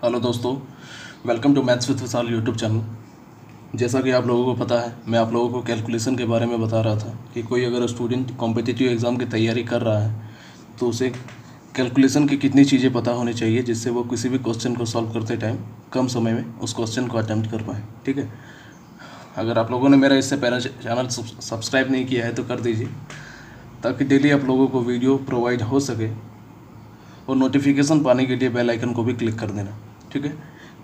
Hello दोस्तों, welcome to maths with Vishal YouTube channel. जैसा कि आप लोगों को पता है, मैं आप लोगों को कैलकुलेशन के बारे में बता रहा था कि कोई अगर स्टूडेंट कॉम्पिटिटिव एग्ज़ाम की तैयारी कर रहा है तो उसे कैलकुलेशन की कितनी चीज़ें पता होनी चाहिए जिससे वो किसी भी क्वेश्चन को सॉल्व करते टाइम कम समय में उस क्वेश्चन को अटैम्प्ट कर पाए। ठीक है, अगर आप लोगों ने मेरा इससे पहले चैनल सब्सक्राइब नहीं किया है तो कर दीजिए, ताकि डेली आप लोगों को वीडियो प्रोवाइड हो सके। और नोटिफिकेशन पाने के लिए बेल आइकन को भी क्लिक कर देना। ठीक है,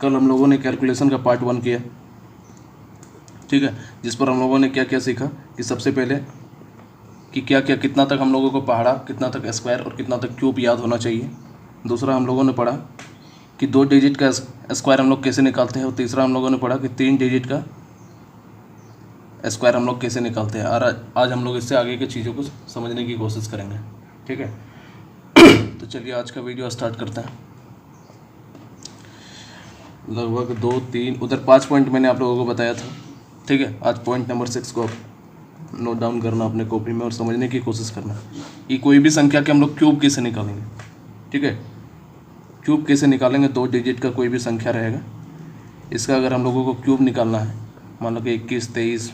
कल हम लोगों ने कैलकुलेशन का पार्ट 1 किया। ठीक है, जिस पर हम लोगों ने क्या क्या सीखा कि सबसे पहले कि क्या क्या कितना तक हम लोगों को पहाड़ा, कितना तक स्क्वायर और कितना तक क्यूब याद होना चाहिए। दूसरा हम लोगों ने पढ़ा कि 2 डिजिट का स्क्वायर हम लोग कैसे निकालते हैं। और तीसरा हम लोगों ने पढ़ा कि 3 डिजिट का स्क्वायर हम लोग कैसे निकालते हैं। और आज हम लोग इससे आगे की चीज़ों को समझने की कोशिश करेंगे। ठीक है, तो चलिए आज का वीडियो स्टार्ट करते हैं। लगभग 2-3 उधर 5 पॉइंट मैंने आप लोगों को बताया था। ठीक है, आज पॉइंट नंबर 6 को आप नोट डाउन करना अपने कॉपी में और समझने की कोशिश करना कि कोई भी संख्या के हम लोग क्यूब कैसे निकालेंगे। ठीक है, क्यूब कैसे निकालेंगे। 2 डिजिट का कोई भी संख्या रहेगा, इसका अगर हम लोगों को क्यूब निकालना है, मान लो कि 21, 23,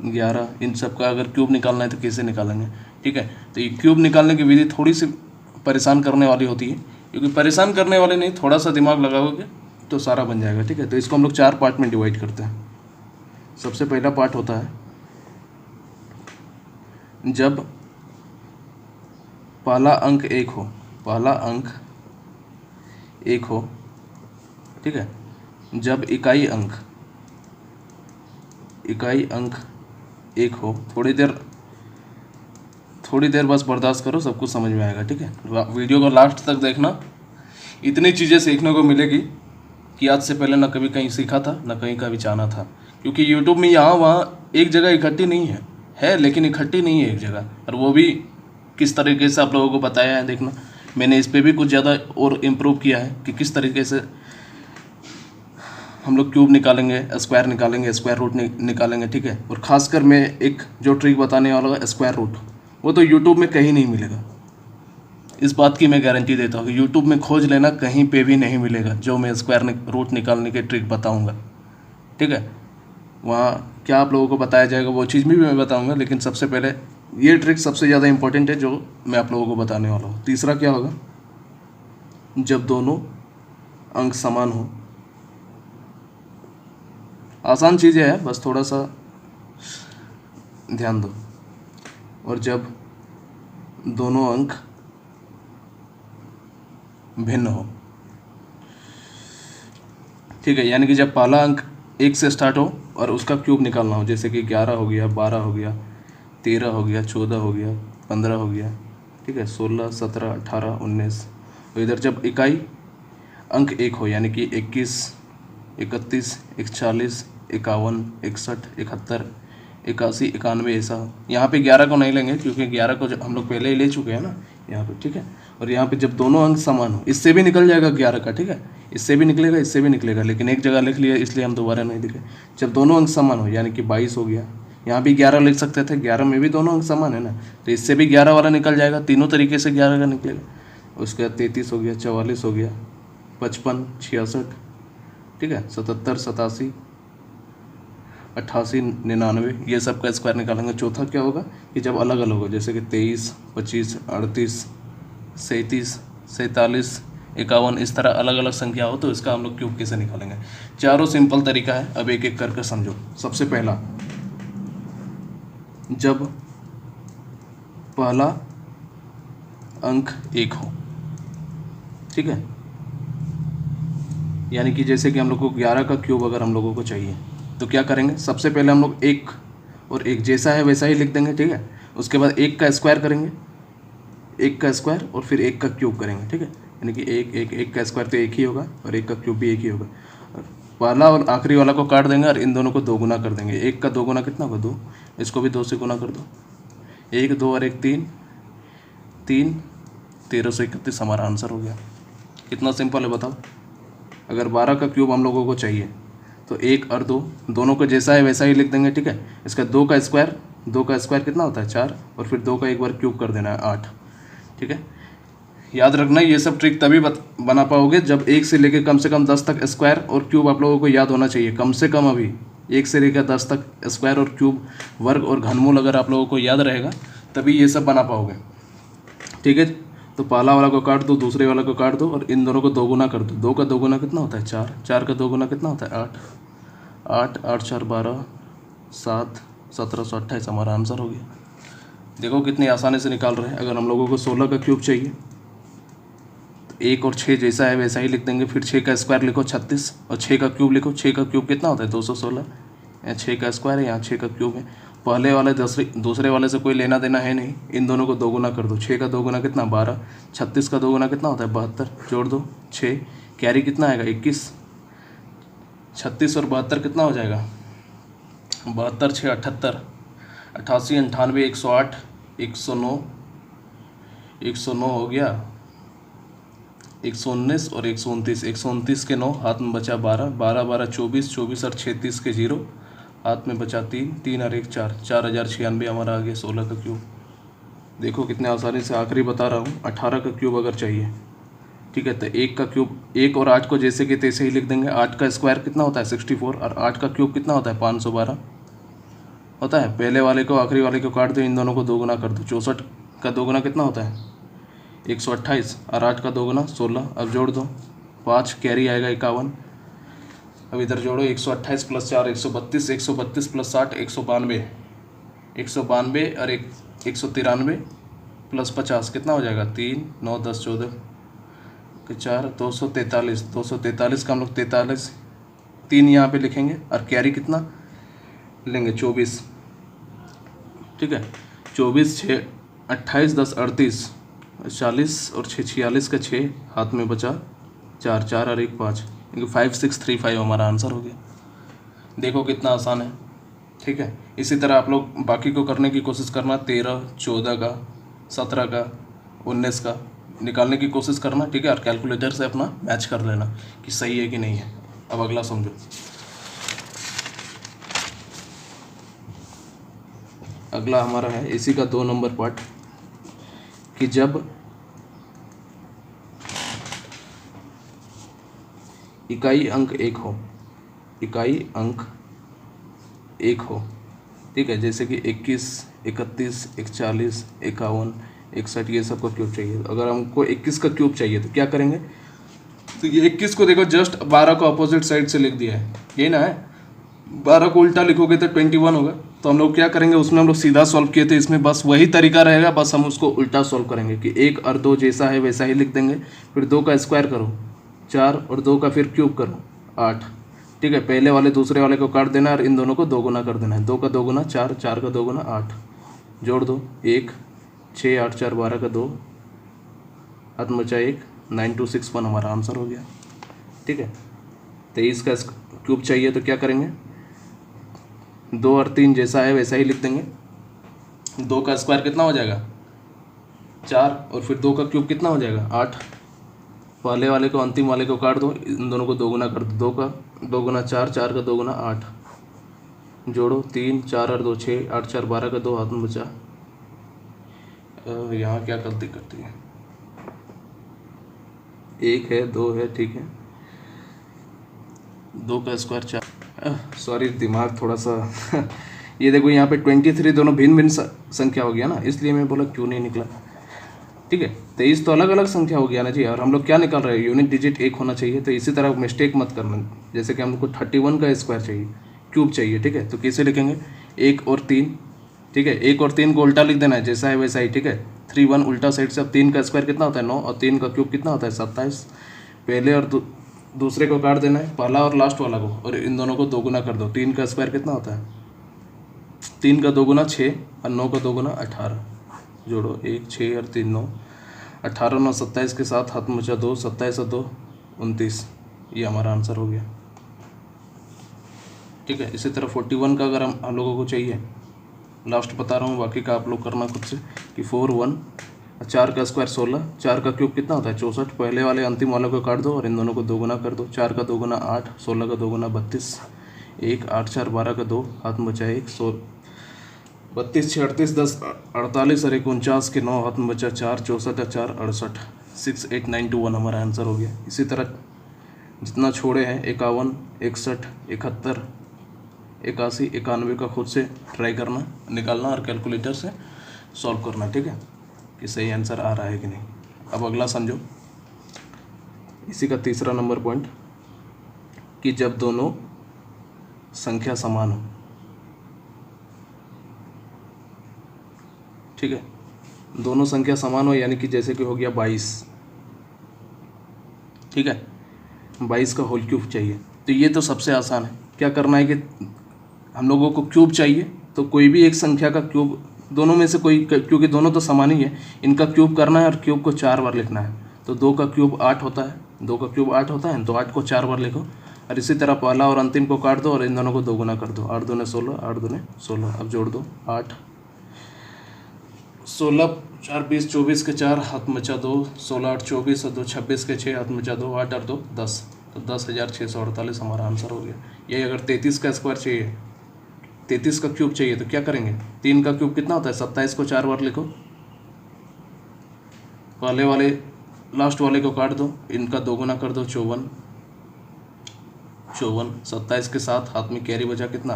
11, इन सब का अगर क्यूब निकालना है तो कैसे निकालेंगे। ठीक है, तो ये क्यूब निकालने की विधि थोड़ी सी परेशान करने वाली होती है, क्योंकि परेशान करने वाले नहीं, थोड़ा सा दिमाग लगाओगे तो सारा बन जाएगा। ठीक है, तो इसको हम लोग 4 पार्ट में डिवाइड करते हैं। सबसे पहला पार्ट होता है जब पहला अंक 1 हो, पहला अंक 1 हो। ठीक है, जब इकाई अंक 1 हो। थोड़ी देर बस बर्दाश्त करो, सब कुछ समझ में आएगा। ठीक है, वीडियो को लास्ट तक देखना, इतनी चीज़ें सीखने को मिलेगी कि आज से पहले ना कभी कहीं सीखा था ना कहीं का भी जाना था। क्योंकि यूट्यूब में यहाँ वहाँ एक जगह इकट्ठी नहीं है लेकिन इकट्ठी नहीं है एक जगह। और वो भी किस तरीके से आप लोगों को बताया है, देखना मैंने इस पर भी कुछ ज़्यादा और इम्प्रूव किया है कि किस तरीके से हम लोग क्यूब निकालेंगे, स्क्वायर निकालेंगे, स्क्वायर रूट निकालेंगे। ठीक है, और ख़ासकर मैं एक जो ट्रिक बताने वाला हूँ स्क्वायर रूट, वो तो यूट्यूब में कहीं नहीं मिलेगा। इस बात की मैं गारंटी देता हूँ कि यूट्यूब में खोज लेना, कहीं पे भी नहीं मिलेगा जो मैं स्क्वायर रूट निकालने के ट्रिक बताऊँगा। ठीक है, वहाँ क्या आप लोगों को बताया जाएगा वो चीज़ भी मैं बताऊँगा, लेकिन सबसे पहले ये ट्रिक सबसे ज़्यादा इंपॉर्टेंट है जो मैं आप लोगों को बताने वाला हूँ। तीसरा क्या होगा, जब दोनों अंक समान हो। आसान चीज़ें है, बस थोड़ा सा ध्यान दो। और जब दोनों अंक भिन्न हो। ठीक है, यानी कि जब पहला अंक 1 से स्टार्ट हो और उसका क्यूब निकालना हो, जैसे कि 11 हो गया, 12 हो गया, 13 हो गया, 14 हो गया, 15 हो गया। ठीक है, 16, 17, 18, 19। और इधर जब इकाई अंक 1 हो, यानी कि 21, 31, 41, 51, 61, 71, 81, 91 ऐसा हो। यहाँ पे 11 को नहीं लेंगे क्योंकि 11 को हम लोग पहले ही ले चुके हैं ना यहाँ पे। ठीक है, और यहाँ पे जब दोनों अंक समान हो, इससे भी निकल जाएगा 11 का। ठीक है, इससे भी निकलेगा, इससे भी निकलेगा, लेकिन एक जगह लिख लिया इसलिए हम दोबारा नहीं लिखे। जब दोनों अंक समान हो, यानी कि 22 हो गया, यहाँ भी 11 लिख सकते थे, 11 में भी दोनों अंक समान है ना, तो इससे भी 11 वाला निकल जाएगा। तीनों तरीके से 11 का निकलेगा। उसके बाद 33 हो गया, 44 हो गया, 55, 66। ठीक है, 77, 87, 88, 99, ये सब का स्क्वायर निकालेंगे। चौथा क्या होगा कि जब अलग अलग हो, जैसे कि 23, 25, 38, 37, 47, 51, इस तरह अलग अलग संख्या हो तो इसका हम लोग क्यूब कैसे निकालेंगे। चारों सिंपल तरीका है, अब एक एक करके समझो। सबसे पहला, जब पहला अंक 1 हो। ठीक है, यानी कि जैसे कि हम लोग को 11 का क्यूब अगर हम लोगों को चाहिए तो क्या करेंगे, सबसे पहले हम लोग 1 और 1 जैसा है वैसा ही लिख देंगे। ठीक है, उसके बाद 1 का स्क्वायर करेंगे, 1 का स्क्वायर और फिर 1 का क्यूब करेंगे। ठीक है, यानी कि 1 का स्क्वायर तो 1 ही होगा और 1 का क्यूब भी 1 ही होगा। पहला और आखिरी वाला को काट देंगे और इन दोनों को 2 गुना कर देंगे। 1 का 2 गुना कितना होगा, 2। इसको भी 2 से गुना कर दो। 1, 2 और 1, 3, 3, 1331 हमारा आंसर हो गया। कितना सिंपल है बताओ। अगर 12 का क्यूब हम लोगों को चाहिए तो 1 और 2 दोनों को जैसा है वैसा ही लिख देंगे। ठीक है, इसका 2 का स्क्वायर कितना होता है, 4, और फिर 2 का एक बार क्यूब कर देना है, 8। ठीक है, याद रखना, ये सब ट्रिक तभी बना पाओगे जब 1 से लेकर कम से कम 10 तक स्क्वायर और क्यूब आप लोगों को याद होना चाहिए, कम से कम। अभी 1 से लेकर 10 तक स्क्वायर और क्यूब, वर्ग और घनमूल अगर आप लोगों को याद रहेगा तभी ये सब बना पाओगे, ठीक है। तो पहला वाला को काट दो, दूसरे वाला को काट दो और इन दोनों को दोगुना कर दो। 2 का दोगुना कितना होता है? 4। 4 का दोगुना कितना होता है? 8। 8 8 4 12 7 1728 हमारा आंसर हो गया। देखो कितनी आसानी से निकाल रहे हैं। अगर हम लोगों को 16 का क्यूब चाहिए तो 1 और 6 जैसा है वैसा ही लिख देंगे। फिर 6 का स्क्वायर लिखो 36 और 6 का क्यूब लिखो। 6 का क्यूब कितना होता है? 216। यहाँ 6 का स्क्वायर है, यहाँ 6 का क्यूब है। पहले वाले दूसरे वाले से कोई लेना देना है नहीं, इन दोनों को दोगुना कर दो। 6 का दोगुना कितना? 12। 36 का दोगुना कितना होता है? 72। जोड़ दो 6, कैरी कितना आएगा? 21। 36 और 72 कितना हो जाएगा? 72 6 78, 88 98 108 109, 109 हो गया, 119 और 129। 129 के 9 हाथ में बचा 12, 12 12 24, 24 और 36 के 0 हाथ में बचा 3, 3 और 1 4, 4096 हमारा आ गया 16 का क्यूब। देखो कितने आसानी से, आखिरी बता रहा हूँ। 18 का क्यूब अगर चाहिए, ठीक है, तो 1 का क्यूब 1 और 8 को जैसे कि तैसे ही लिख देंगे। 8 का स्क्वायर कितना होता है? 64 और 8 का क्यूब कितना होता है? 512 होता है। पहले वाले को आखिरी वाले को काट दो, इन दोनों को दोगुना कर दो। 64 का दोगुना कितना होता है? 128 और 8 का दोगुना 16। अब जोड़ दो 5, कैरी आएगा 51। अब इधर जोड़ो 128 प्लस 4 132, 132 प्लस 8 192, 192 और 193 प्लस 50 कितना हो जाएगा? 3 9 10 14 के 4 243। 243 का हम लोग 43 3 यहाँ पे लिखेंगे और कैरी कितना लेंगे? 24, ठीक है। 24 6 28 10 38 40 और 6 46 का 6 हाथ में बचा 4, 4 और 1 5, 5635 हमारा आंसर हो गया। देखो कितना आसान है, ठीक है। इसी तरह आप लोग बाकी को करने की कोशिश करना। 13 14 का 17 का 19 का निकालने की कोशिश करना, ठीक है। और कैलकुलेटर से अपना मैच कर लेना कि सही है कि नहीं है। अब अगला समझो। अगला हमारा है इसी का 2 नंबर पार्ट कि जब इकाई अंक 1 हो, इकाई अंक 1 हो, ठीक है। जैसे कि 21 31 41 51 61 ये सब का क्यूब चाहिए। अगर हमको 21 का क्यूब चाहिए तो क्या करेंगे? तो ये 21 को देखो जस्ट 12 को अपोजिट साइड से लिख दिया है, ये ना है। 12 को उल्टा लिखोगे तो 21 होगा। तो हम लोग क्या करेंगे, उसमें हम लोग सीधा सॉल्व किए थे, इसमें बस वही तरीका रहेगा, बस हम उसको उल्टा सॉल्व करेंगे कि 1 और 2 जैसा है वैसा ही लिख देंगे। फिर 2 का स्क्वायर करो 4 और 2 का फिर क्यूब करो 8, ठीक है। पहले वाले दूसरे वाले को काट देना और इन दोनों को दोगुना कर देना है। 2 का दोगुना 4, 4 का दोगुना 8, जोड़ दो 1 6 8 4 12 का 2 हाथ में बचा 1, 9261 हमारा आंसर हो गया, ठीक है। 23 का क्यूब चाहिए तो क्या करेंगे? 2 और 3 जैसा है वैसा ही लिख देंगे। 2 का स्क्वायर कितना हो जाएगा? 4 और फिर 2 का क्यूब कितना हो जाएगा? 8। पहले वाले को अंतिम वाले को काट दो, इन दोनों को दोगुना कर दो। 2 का दोगुना 4, 4 का दोगुना 8, जोड़ो 3 4 और 2 6 8 4 12 का 2 हाथ में बचा। यहाँ क्या गलती करती है? 1 है 2 है, ठीक है। 2 का स्क्वायर 4, सॉरी दिमाग थोड़ा सा ये देखो यहाँ पे 23 दोनों भिन्न भिन्न संख्या हो गया ना, इसलिए मैं बोला क्यों नहीं निकला, ठीक है। 23 तो अलग अलग संख्या हो गया ना जी। और हम लोग क्या निकाल रहे हैं? यूनिट डिजिट 1 होना चाहिए। तो इसी तरह मिस्टेक मत करना। जैसे कि हमको 31 का स्क्वायर चाहिए, क्यूब चाहिए, ठीक है। तो कैसे लिखेंगे? 1 और 3, ठीक है। 1 और 3 को उल्टा लिख देना है, जैसा है वैसा ही, ठीक है। 3 1 उल्टा साइड से। अब 3 का स्क्वायर कितना होता है? 9 और 3 का क्यूब कितना होता है? 27। पहले और दूसरे को काट देना है, पहला और लास्ट वाला को, और इन दोनों को दोगुना कर दो। 3 का स्क्वायर कितना होता है? 3 का दोगुना 6 और 9 का दोगुना 18, जोड़ो 1 6 और 3 9, 18 9 27 के साथ हाथ में बचा 2, 27 और 2 29, ये हमारा आंसर हो गया, ठीक है। इसी तरह 41 का अगर हम लोगों को चाहिए, लास्ट बता रहा हूँ, बाकी का आप लोग करना खुद से कि 4 1 4 का स्क्वायर 16, 4 का क्यूब कितना होता है? 64। पहले वाले अंतिम वालों को काट दो और इन दोनों को दोगुना कर दो। 4 का दोगुना 8, 16 का दोगुना 32, 1 8 4 12 का 2 हाथ में बचा 1, 32 6 38 10 48 और 1 49 के 9 हाथ में बचा 4, 64 4 68, 68921 हमारा आंसर हो गया। इसी तरह जितना छोड़े हैं 51, 61, 71, 81, 91 का खुद से ट्राई करना, निकालना और कैलकुलेटर से सॉल्व करना, ठीक है, कि सही आंसर आ रहा है कि नहीं। अब अगला समझो, इसी का तीसरा नंबर पॉइंट, कि जब दोनों संख्या समान हो, ठीक है, दोनों संख्या समान हो, यानी कि जैसे कि हो गया 22, ठीक है, 22 का होल क्यूब चाहिए। तो ये तो सबसे आसान है। क्या करना है कि हम लोगों को क्यूब चाहिए, तो कोई भी एक संख्या का क्यूब, दोनों में से कोई, क्योंकि दोनों तो समान ही है, इनका क्यूब करना है और क्यूब को 4 बार लिखना है। तो 2 का क्यूब 8 होता है, 2 का क्यूब 8 होता है, तो 8 को 4 बार लिखो। और इसी तरह पहला और अंतिम को काट दो और इन दोनों को 2 गुना कर दो। 8 दूने 16, 8 दूने 16। अब जोड़ दो, 8, 16, 4, 20, 24 के 4 हाथ में बचा 2, 16, 8, 24 और 2, 26 के 6 हाथ में बचा 2, 8 और 2, 10। तो 10,648 हमारा आंसर हो गया। यही अगर 33 का स्क्वायर चाहिए, 33 का क्यूब चाहिए, तो क्या करेंगे, 3 का क्यूब कितना होता है, 27 को 4 बार लिखो। पहले वाले लास्ट वाले को काट दो, इनका 2 गुना कर दो, 54, 27 के साथ हाथ में कैरी बचा कितना,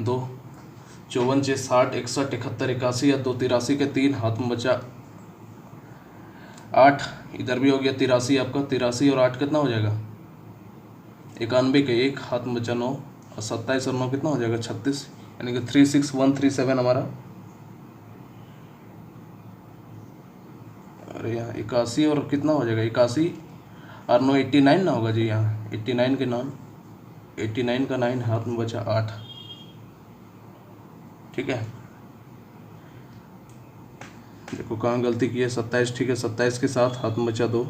2, 54, 6, 60, 61, 71, 81 या 2, 83 के 3 हाथ में बचा 8, इधर भी हो गया 83 आपका, 83 और 8 कितना हो जाएगा, 91 के 1 हाथ में बचा 9 और 27 और 9 कितना हो जाएगा, 36, यानी कि 36137 हमारा। अरे यहाँ 81 और कितना हो जाएगा, 81 और 9, 89 ना होगा जी, यहाँ 89 के 9, 89 का 9 हाथ में बचा 8, ठीक है। देखो कहाँ गलती की है, 27, ठीक है, 27 के साथ हाथ में बचा 2,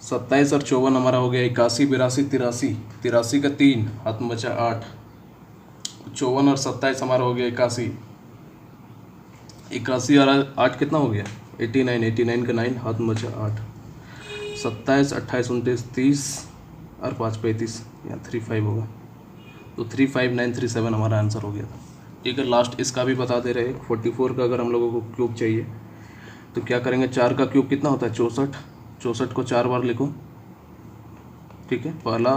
27 और 54 हमारा हो गया 81, 82, 83, 83 का 3 हाथ में बचा 8, 54 और 27 हमारा हो गया 81, 81 और 8 कितना हो गया, 89, 89 का 9 हाथ में बचा 8, 27, 28, 29, 30 और 5, 35, यहाँ 35 होगा। तो 35937 हमारा आंसर हो गया था, ठीक है। लास्ट इसका भी बता दे रहे, 44 का अगर हम लोगों को क्यूब चाहिए तो क्या करेंगे, 4 का क्यूब कितना होता है, 64, 64 को 4 बार लिखो, ठीक है। पहला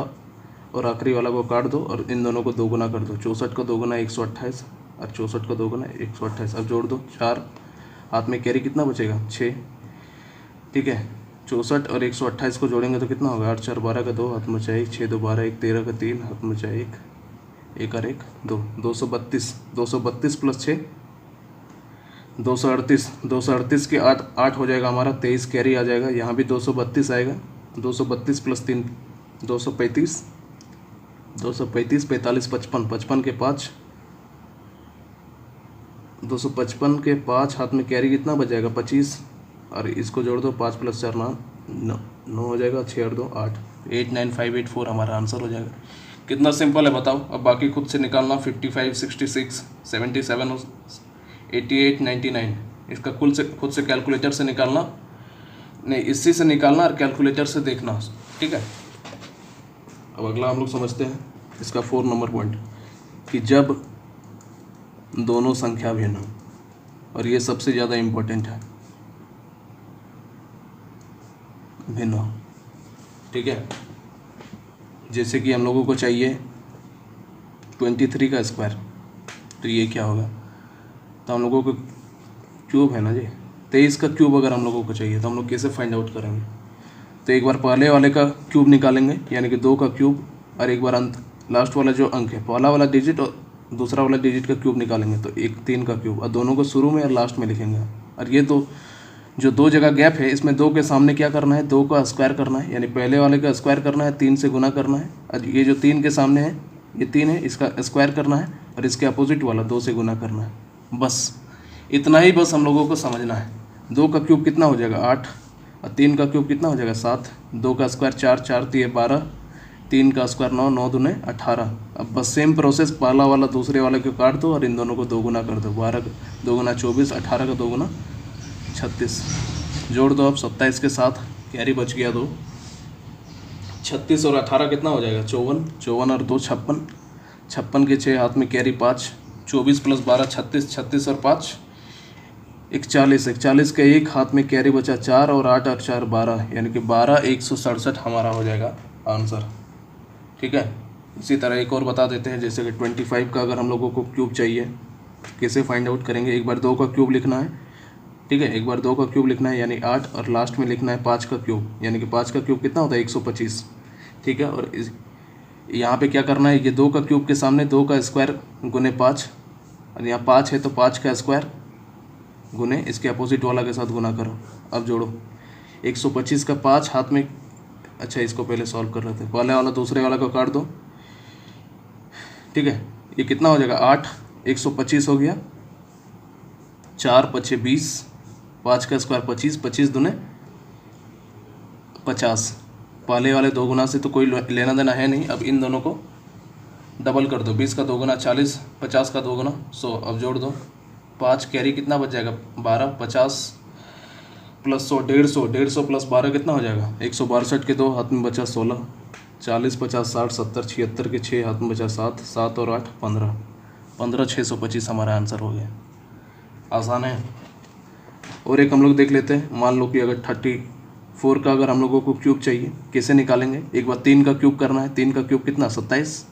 और आखिरी वाला को काट दो और इन दोनों को 2 गुना कर दो, 64 का 2 गुना 128 और 64 का 2 गुना 128। अब जोड़ दो, 4 हाथ में कैरी कितना बचेगा, 6, ठीक है। 64 और 128 को जोड़ेंगे तो कितना होगा, 8, 4, 12 का 2 हाथ में बचा 1, 6, 2, 12, 1, 13 का 3 हाथ में बचा 1, 1 और 1, 2, 232, 232 प्लस 6, 238, 238 के 8 हो जाएगा हमारा, 23 कैरी आ जाएगा, यहाँ भी 232 आएगा, 232 प्लस 3, 235, 235, 45, 55, 55 के 5, 255 के 5 हाथ में कैरी कितना बच जाएगा, 25, और इसको जोड़ दो, 5 प्लस 4 9 हो जाएगा, 6 और 2 8, 89584 हमारा आंसर हो जाएगा। कितना सिंपल है बताओ। अब बाकी खुद से निकालना, 55, 66, 77, 88, 99, इसका खुद से कैलकुलेटर से निकालना, नहीं इसी से निकालना और कैलकुलेटर से देखना, ठीक है। अब अगला हम लोग समझते हैं इसका 4 नंबर पॉइंट, कि जब दोनों संख्या भिन्न हो, और ये सबसे ज़्यादा इम्पोर्टेंट है, भिन्न हो, ठीक है। जैसे कि हम लोगों को चाहिए 23 का स्क्वायर, तो ये क्या होगा, तो हम लोगों को क्यूब है ना जी, 23 का क्यूब अगर हम लोगों को चाहिए तो हम लोग कैसे फाइंड आउट करेंगे, तो एक बार पहले वाले का क्यूब निकालेंगे, यानी कि 2 का क्यूब, और एक बार लास्ट वाला जो अंक है, पहला वाला डिजिट और दूसरा वाला डिजिट का क्यूब निकालेंगे, तो 3 का क्यूब, और दोनों को शुरू में और लास्ट में लिखेंगे। और ये तो जो 2 जगह गैप है, इसमें 2 के सामने क्या करना है, 2 का स्क्वायर करना है, यानी पहले वाले का स्क्वायर करना है, 3 से गुना करना है, और ये जो 3 के सामने है, ये 3 है, इसका स्क्वायर करना है, और इसके अपोजिट वाला 2 से गुना करना है। बस इतना ही बस हम लोगों को समझना है। 2 का क्यूब कितना हो जाएगा, 8, और 3 का क्यूब कितना हो जाएगा, 7, 2 का स्क्वायर 4, 4 3 12, 3 का स्क्वायर 9, 9 दूने 18। अब बस सेम प्रोसेस, पहला वाला दूसरे वाले को काट दो और इन दोनों को 2 गुना कर दो, 12 2 गुना 24, 18 का 2 गुना 36। जोड़ दो अब, 27 के साथ कैरी बच गया 2, 36 और 18 कितना हो जाएगा, 54, 54 और 2 56, 56 के 6 हाथ में कैरी 5, 24 प्लस 12 36, 36 और 5 41, 41 का एक हाथ में कैरी बचा 4 और 8 और 4 12, यानी कि 12 167 हमारा हो जाएगा आंसर। ठीक है। इसी तरह एक और बता देते हैं, जैसे कि 25 का अगर हम लोगों को क्यूब चाहिए, कैसे फाइंड आउट करेंगे। एक बार 2 का क्यूब लिखना है, ठीक है, एक बार 2 का क्यूब लिखना है यानी 8, और लास्ट में लिखना है 5 का क्यूब, यानी कि 5 का क्यूब कितना होता है 125। ठीक है। और यहाँ पे क्या करना है, ये 2 का क्यूब के सामने 2 का स्क्वायर गुने 5, और यहाँ 5 है तो 5 का स्क्वायर गुने इसके अपोजिट वाला के साथ गुना करो। अब जोड़ो 125 का 5 हाथ में, अच्छा इसको पहले सॉल्व कर रहे थे, पहले वाला दूसरे वाला को काट दो। ठीक है, ये कितना हो जाएगा 8, 125 हो गया, 4 5 20, 5 का स्क्वायर 25, 25 दूने 50। पहले वाले 2 गुना से तो कोई लेना देना है नहीं, अब इन दोनों को डबल कर दो, 20 का 2 गुना 40, 50 का 2 गुना 100। अब जोड़ दो, 5 कैरी कितना बच जाएगा 12, 50 प्लस 100 150, 150 प्लस 12 कितना हो जाएगा 162 के 2 हाथ में बचा 16, 40 50 60 70 76 के 6 हाथ में बचा 7, 7 और 8 15, 15 625 हमारा आंसर हो गया। आसान है। और एक हम लोग देख लेते हैं, मान लो कि अगर 34 का अगर हम लोगों को क्यूब चाहिए, कैसे निकालेंगे। एक बार 3 का क्यूब करना है, 3 का क्यूब कितना 27।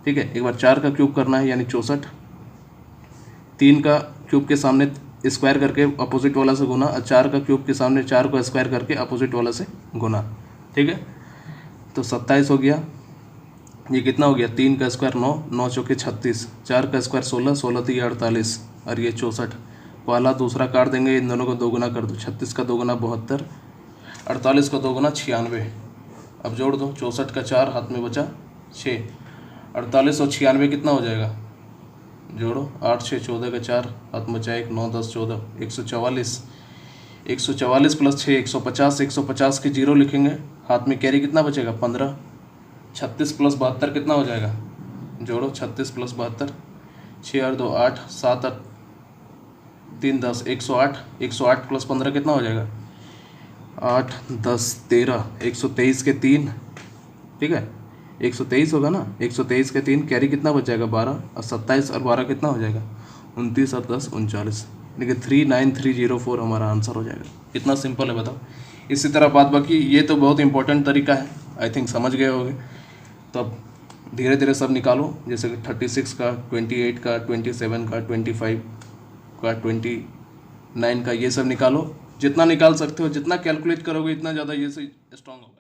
ठीक है। एक बार 4 का क्यूब करना है यानी 64, 3 का क्यूब के सामने स्क्वायर करके अपोजिट वाला से गुना, और 4 का क्यूब के सामने 4 को स्क्वायर करके अपोजिट वाला से गुना। ठीक है, तो 27 हो गया। ये कितना हो गया 3 का स्क्वायर 9, 9 चौके 36, 4 का स्क्वायर 16, 16 3 48, और ये 64। पहला दूसरा काट देंगे, इन दोनों को 2 गुना कर दो, 36 का 2 गुना 72, 48 का 2 गुना 96। अब जोड़ दो, 64 का 4 हाथ में बचा 6, 48 और 96 कितना हो जाएगा, जोड़ो 8 6 14 का 4 हाथ में बचा 1, 9 10 14, 144, 144 प्लस 6 150, 150 के 0 लिखेंगे, हाथ में कैरी कितना बचेगा 15, 36 प्लस 72 कितना हो जाएगा, जोड़ो 36 प्लस 72, 6 और 2 8, 7 और 3 10, 108, 108 प्लस 15 कितना हो जाएगा 8 10 13, 123 के 3। ठीक है, 123 होगा ना, 123 के 3, कैरी कितना बच जाएगा 12, और 27 और 12 कितना हो जाएगा 29 और 10 39, यानी कि 39304 हमारा आंसर हो जाएगा। कितना सिंपल है बताओ। इसी तरह बात बाकी, ये तो बहुत इंपॉर्टेंट तरीका है, आई थिंक समझ गए होगे। तो अब धीरे धीरे सब निकालो, जैसे कि 36 का, 28 का, 27 का, 25 का, 29 का, ये सब निकालो। जितना निकाल सकते हो, जितना कैलकुलेट करोगे इतना ज़्यादा ये स्ट्रॉन्ग होगा।